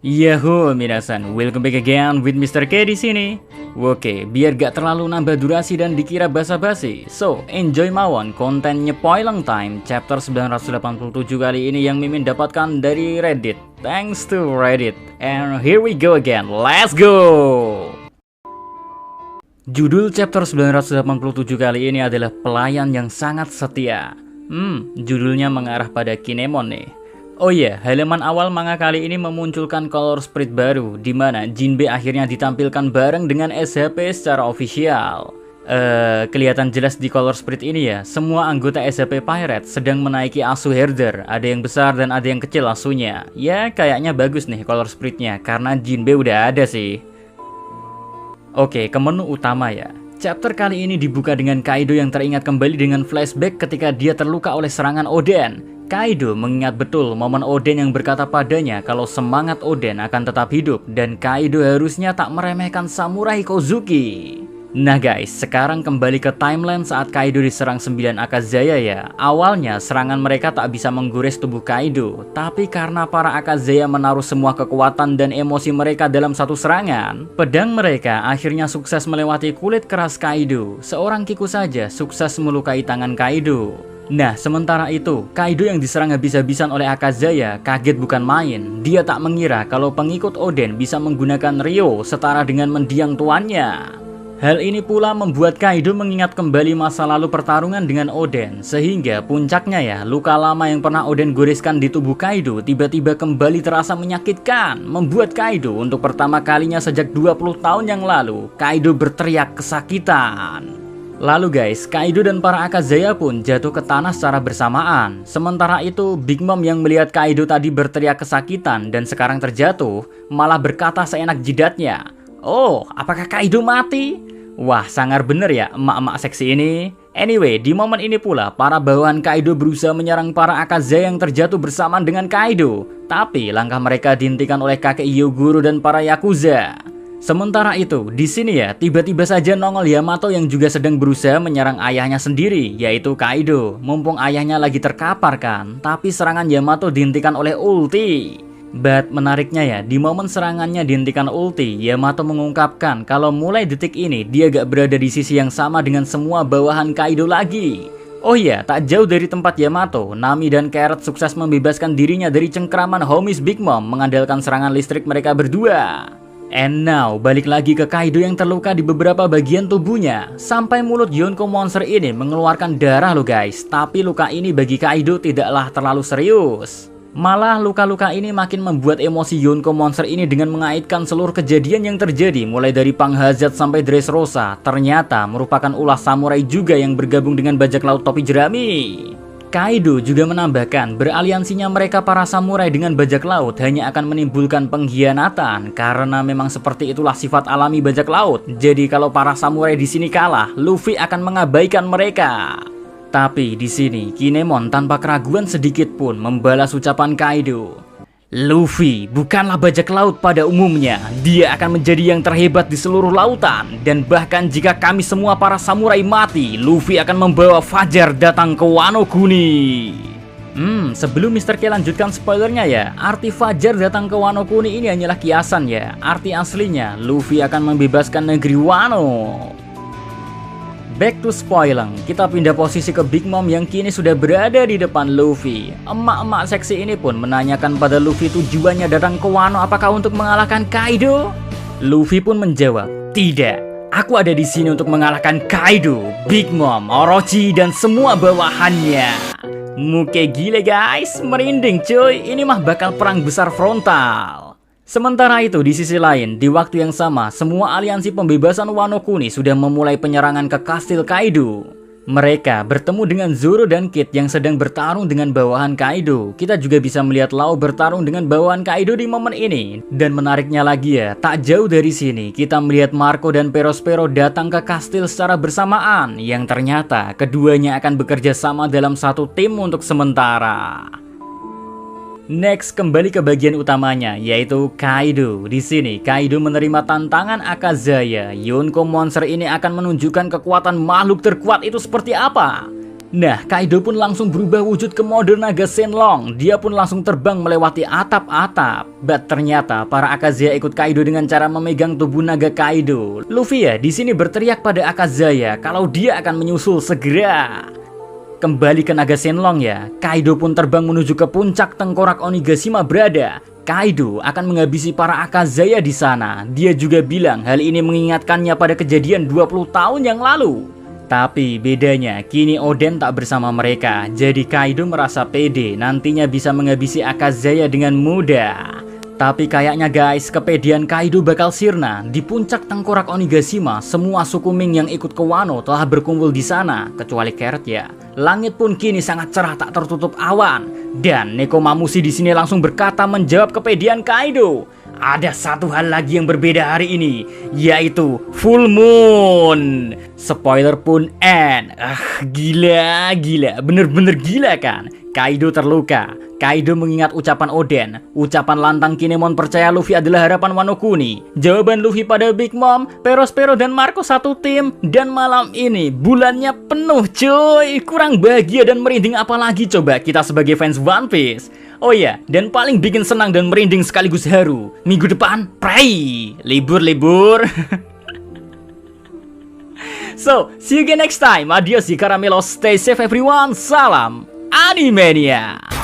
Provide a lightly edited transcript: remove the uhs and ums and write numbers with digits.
Yahoo minasan, welcome back again with Mr. K di sini. Oke, biar gak terlalu nambah durasi dan dikira basa-basi, so enjoy mawon kontennya Poilang Time chapter 987 kali ini yang Mimin dapatkan dari Reddit. Thanks to Reddit. And here we go again, let's go! Judul chapter 987 kali ini adalah pelayan yang sangat setia. Judulnya mengarah pada Kinemon nih. Oh iya, halaman awal manga kali ini memunculkan color sprite baru, di mana Jinbe akhirnya ditampilkan bareng dengan SHP secara official. Kelihatan jelas di color sprite ini ya, semua anggota SHP Pirate sedang menaiki asu herder, ada yang besar dan ada yang kecil asunya. Ya, kayaknya bagus nih color sprite-nya, karena Jinbe udah ada sih. Oke, ke menu utama ya. Chapter kali ini dibuka dengan Kaido yang teringat kembali dengan flashback ketika dia terluka oleh serangan Oden. Kaido mengingat betul momen Oden yang berkata padanya kalau semangat Oden akan tetap hidup dan Kaido harusnya tak meremehkan Samurai Kozuki. Nah guys, sekarang kembali ke timeline saat Kaido diserang 9 Akazaya ya. Awalnya serangan mereka tak bisa menggores tubuh Kaido, tapi karena para Akazaya menaruh semua kekuatan dan emosi mereka dalam satu serangan, pedang mereka akhirnya sukses melewati kulit keras Kaido. Seorang Kiku saja sukses melukai tangan Kaido. Nah, sementara itu, Kaido yang diserang habis-habisan oleh Akazaya kaget bukan main. Dia tak mengira kalau pengikut Oden bisa menggunakan Ryo setara dengan mendiang tuannya. Hal ini pula membuat Kaido mengingat kembali masa lalu pertarungan dengan Oden, sehingga puncaknya ya, luka lama yang pernah Oden goreskan di tubuh Kaido tiba-tiba kembali terasa menyakitkan, membuat Kaido untuk pertama kalinya sejak 20 tahun yang lalu, Kaido berteriak kesakitan. Lalu guys, Kaido dan para Akazaya pun jatuh ke tanah secara bersamaan. Sementara itu, Big Mom yang melihat Kaido tadi berteriak kesakitan dan sekarang terjatuh, malah berkata seenak jidatnya, "Oh, apakah Kaido mati?" Wah, sangar bener ya emak-emak seksi ini. Anyway, di momen ini pula, para bawahan Kaido berusaha menyerang para Akazaya yang terjatuh bersamaan dengan Kaido. Tapi langkah mereka dihentikan oleh kakek Hyogoro dan para Yakuza. Sementara itu, di sini ya, tiba-tiba saja nongol Yamato yang juga sedang berusaha menyerang ayahnya sendiri, yaitu Kaido. Mumpung ayahnya lagi terkapar kan, tapi serangan Yamato dihentikan oleh ulti. But menariknya ya, di momen serangannya dihentikan ulti, Yamato mengungkapkan kalau mulai detik ini dia gak berada di sisi yang sama dengan semua bawahan Kaido lagi. Oh iya, tak jauh dari tempat Yamato, Nami dan Carrot sukses membebaskan dirinya dari cengkraman homies Big Mom mengandalkan serangan listrik mereka berdua. And now, balik lagi ke Kaido yang terluka di beberapa bagian tubuhnya. Sampai mulut Yonko Monster ini mengeluarkan darah loh guys. Tapi luka ini bagi Kaido tidaklah terlalu serius. Malah luka-luka ini makin membuat emosi Yonko Monster ini dengan mengaitkan seluruh kejadian yang terjadi. Mulai dari Panghazard sampai Dressrosa. Ternyata merupakan ulah samurai juga yang bergabung dengan bajak laut topi jerami. Kaido juga menambahkan beraliansinya mereka para samurai dengan bajak laut hanya akan menimbulkan pengkhianatan karena memang seperti itulah sifat alami bajak laut. Jadi kalau para samurai di sini kalah, Luffy akan mengabaikan mereka. Tapi di sini Kinemon tanpa keraguan sedikit pun membalas ucapan Kaido. Luffy bukanlah bajak laut pada umumnya. Dia akan menjadi yang terhebat di seluruh lautan. Dan bahkan jika kami semua para samurai mati, Luffy akan membawa Fajar datang ke Wano Kuni. Sebelum Mr. K lanjutkan spoilernya ya, arti Fajar datang ke Wano Kuni ini hanyalah kiasan ya. Arti aslinya, Luffy akan membebaskan negeri Wano. Back to Spoilang, kita pindah posisi ke Big Mom yang kini sudah berada di depan Luffy. Emak-emak seksi ini pun menanyakan pada Luffy tujuannya datang ke Wano apakah untuk mengalahkan Kaido? Luffy pun menjawab, "Tidak, aku ada di sini untuk mengalahkan Kaido, Big Mom, Orochi dan semua bawahannya." Muke gile guys, merinding cuy, ini mah bakal perang besar frontal. Sementara itu di sisi lain, di waktu yang sama, semua aliansi pembebasan Wano Kuni sudah memulai penyerangan ke kastil Kaido. Mereka bertemu dengan Zoro dan Kid yang sedang bertarung dengan bawahan Kaido. Kita juga bisa melihat Lau bertarung dengan bawahan Kaido di momen ini. Dan menariknya lagi ya, tak jauh dari sini kita melihat Marco dan Perospero datang ke kastil secara bersamaan. Yang ternyata keduanya akan bekerja sama dalam satu tim untuk sementara. Next, kembali ke bagian utamanya, yaitu Kaido. Di sini, Kaido menerima tantangan Akazaya. Yonko Monster ini akan menunjukkan kekuatan makhluk terkuat itu seperti apa. Nah, Kaido pun langsung berubah wujud ke mode naga Shenlong. Dia pun langsung terbang melewati atap-atap. But ternyata para Akazaya ikut Kaido dengan cara memegang tubuh naga Kaido. Luffy ya di sini berteriak pada Akazaya kalau dia akan menyusul segera. Kembali ke naga Shenlong ya. Kaido pun terbang menuju ke puncak tengkorak Onigashima berada. Kaido akan menghabisi para Akazaya di sana. Dia juga bilang hal ini mengingatkannya pada kejadian 20 tahun yang lalu. Tapi bedanya, kini Oden tak bersama mereka. Jadi Kaido merasa pede nantinya bisa menghabisi Akazaya dengan mudah. Tapi kayaknya guys, kepedean Kaido bakal sirna. Di puncak tengkorak Onigashima, semua suku Ming yang ikut ke Wano telah berkumpul di sana, kecuali Carrot ya. Langit pun kini sangat cerah tak tertutup awan. Dan Nekomamushi di sini langsung berkata menjawab kepedean Kaido. Ada satu hal lagi yang berbeda hari ini, yaitu full moon. Spoiler pun end. Gila, bener-bener gila kan? Kaido terluka. Kaido mengingat ucapan Oden. Ucapan lantang Kinemon percaya Luffy adalah harapan Wano Kuni. Jawaban Luffy pada Big Mom, Perospero dan Marco satu tim. Dan malam ini bulannya penuh cuy. Kurang bahagia dan merinding apalagi coba kita sebagai fans One Piece. Oh iya, dan paling bikin senang dan merinding sekaligus haru, minggu depan, pray, libur. So, see you again next time. Adios di Caramelos, stay safe everyone. Salam Animania.